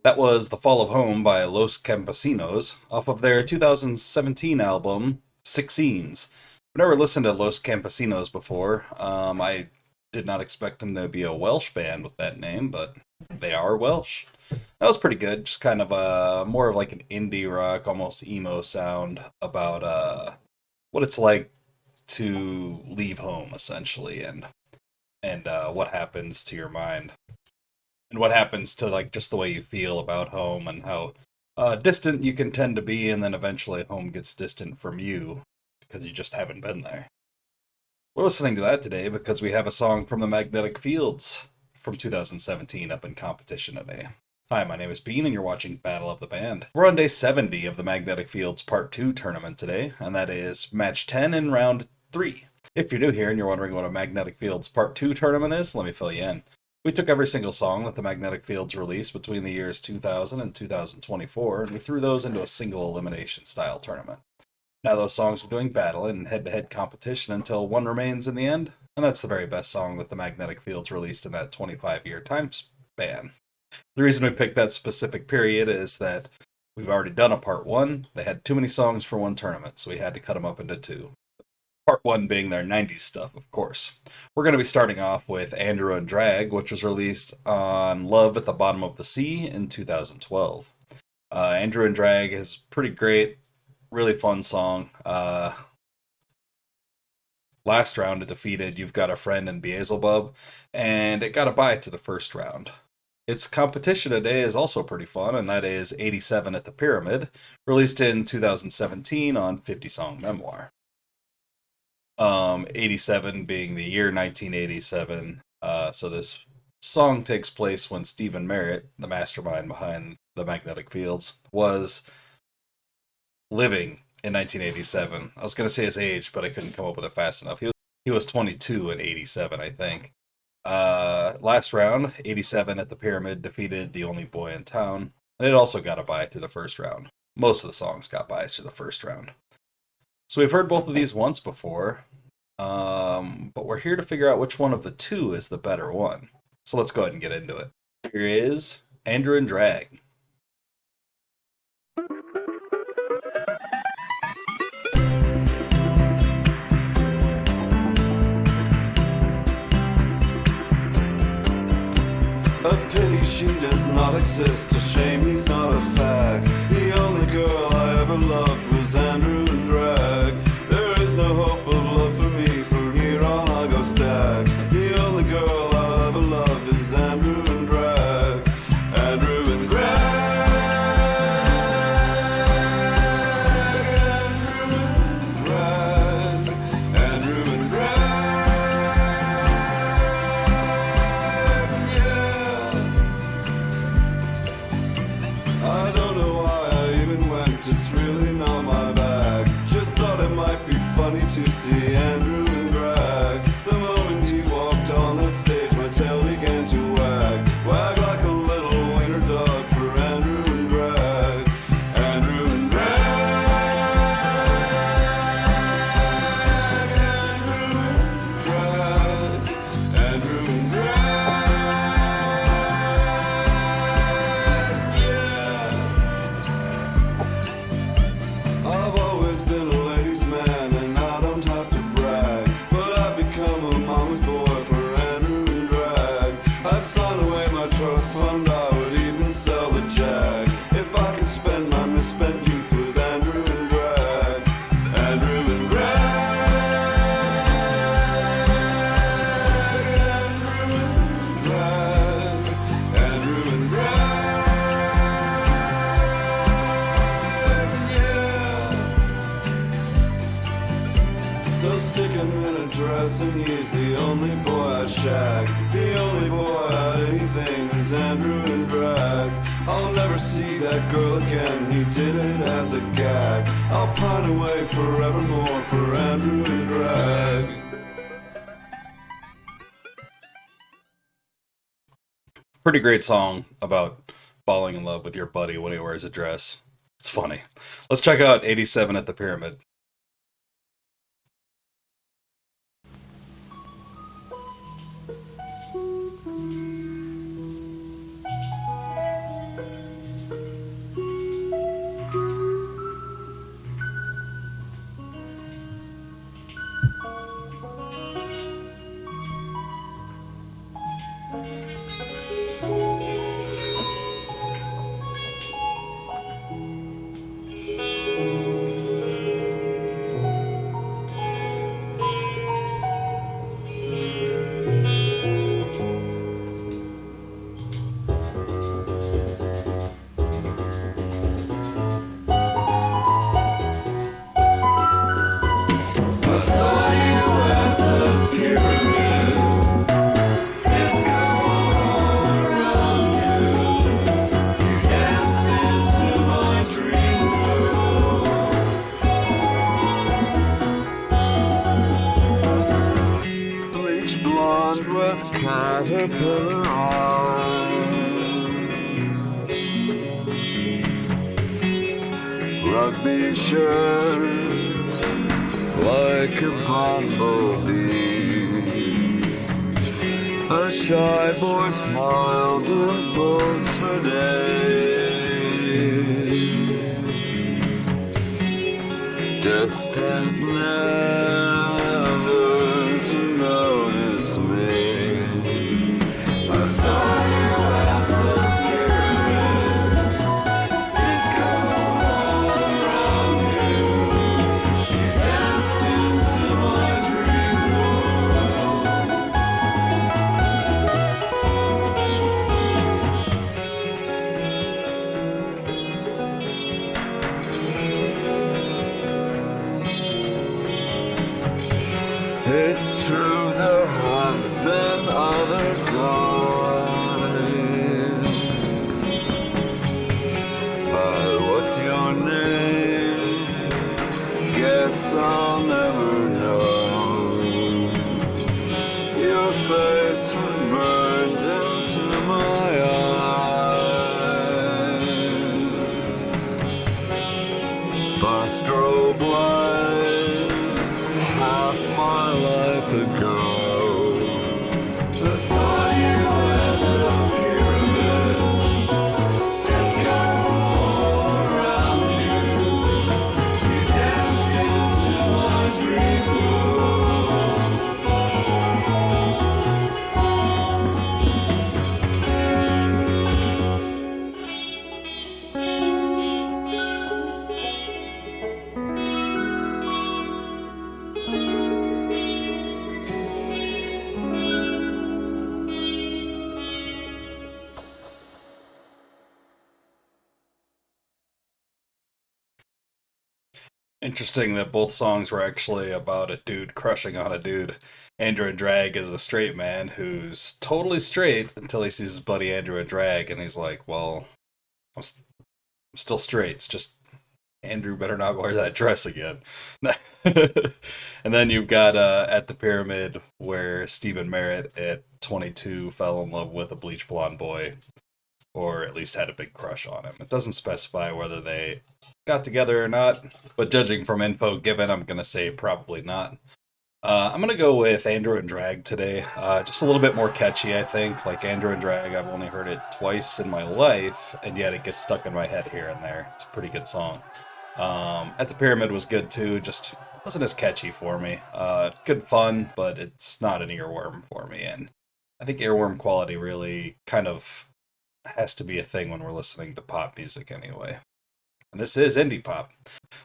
That was The Fall of Home by Los Campesinos off of their 2017 album, Sixteens. I've never listened to Los Campesinos before. I did not expect them to be a Welsh band with that name, but they are Welsh. That was pretty good. Just kind of more of like an indie rock, almost emo sound about what it's like to leave home, essentially, and what happens to your mind. And what happens to like just the way you feel about home and how distant you can tend to be, and then eventually home gets distant from you because you just haven't been there. We're listening to that today because we have a song from the Magnetic Fields from 2017 up in competition today. Hi, my name is Bean, and you're watching Battle of the Band. We're on day 70 of the Magnetic Fields Part 2 tournament today, and that is match 10 in round 3. If you're new here and you're wondering what a Magnetic Fields Part 2 tournament is, let me fill you in. We took every single song that the Magnetic Fields released between the years 2000 and 2024, and we threw those into a single elimination style tournament. Now those songs are doing battle in head-to-head competition until one remains in the end, and that's the very best song that the Magnetic Fields released in that 25-year time span. The reason we picked that specific period is that we've already done a part 1. They had too many songs for one tournament, so we had to cut them up into 2. Part 1 being their 90s stuff, of course. We're going to be starting off with Andrew and Drag, which was released on Love at the Bottom of the Sea in 2012. Andrew and Drag is pretty great, really fun song. Last round it defeated You've Got a Friend and Beelzebub, and it got a bye through the first round. Its competition today is also pretty fun, and that is 87 at the Pyramid, released in 2017 on 50 Song Memoir. 87 being the year 1987. So this song takes place when Stephen Merritt, the mastermind behind the Magnetic Fields, was living in 1987. I was going to say his age, but I couldn't come up with it fast enough. He was 22 in 87, I think. Last round, 87 at the Pyramid defeated The Only Boy in Town, and it also got a bye through the first round. Most of the songs got byes through the first round. So we've heard both of these once before, but we're here to figure out which one of the two is the better one. So let's go ahead and get into it. Here is Andrew and Drag. A pity she does not exist, a shame he's not a fact. The only girl I ever loved was Andrew and Drag. There is no hope of love for me, from here on I go stag. The only girl I'll ever love is Andrew and Drag. Andrew and Drag. Andrew and Drag. I don't know why I even went, it's really not that shag. The only boy at anything is Andrew in drag. I'll never see that girl again, he did it as a gag. I'll pine away forevermore for Andrew in drag. Pretty great song about falling in love with your buddy when he wears a dress. It's funny. Let's check out 87 at the Pyramid. Caterpillar eyes, rugby shirts like a bumblebee. A shy boy smiled and posed for days, destined never to notice me. I saw you at the pyramid, disco all around you. You danced into my dream world. It's true there have been other guys, but what's your name? Guess I'll never know. Your face was burned into my eyes by strobe lights half my life ago. I saw you at the pyramid, disco all around you. You danced into my dream Interesting that both songs were actually about a dude crushing on a dude. Andrew in Drag is a straight man who's totally straight until he sees his buddy Andrew in Drag, and he's like, well, I'm still straight. It's just Andrew better not wear that dress again. And then you've got At the Pyramid, where Stephen Merritt at 22 fell in love with a bleach blonde boy, or at least had a big crush on him. It doesn't specify whether they got together or not, but judging from info given, I'm going to say probably not. I'm going to go with Andrew in Drag today. Just a little bit more catchy, I think. Like Andrew in Drag, I've only heard it twice in my life, and yet it gets stuck in my head here and there. It's a pretty good song. At the Pyramid was good too, just wasn't as catchy for me. Good fun, but it's not an earworm for me, and I think earworm quality really kind of has to be a thing when we're listening to pop music anyway. And this is indie pop.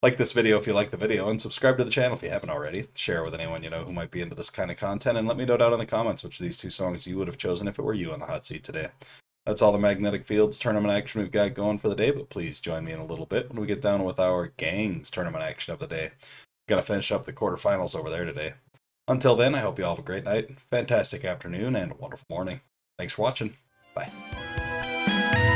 Like this video if you like the video, and subscribe to the channel if you haven't already. Share it with anyone you know who might be into this kind of content, and let me know down in the comments which of these two songs you would have chosen if it were you on the hot seat today. That's all the Magnetic Fields tournament action we've got going for the day, but please join me in a little bit when we get down with our Gangs tournament action of the day. Gonna finish up the quarterfinals over there today. Until then, I hope you all have a great night, fantastic afternoon, and a wonderful morning. Thanks for watching. Bye.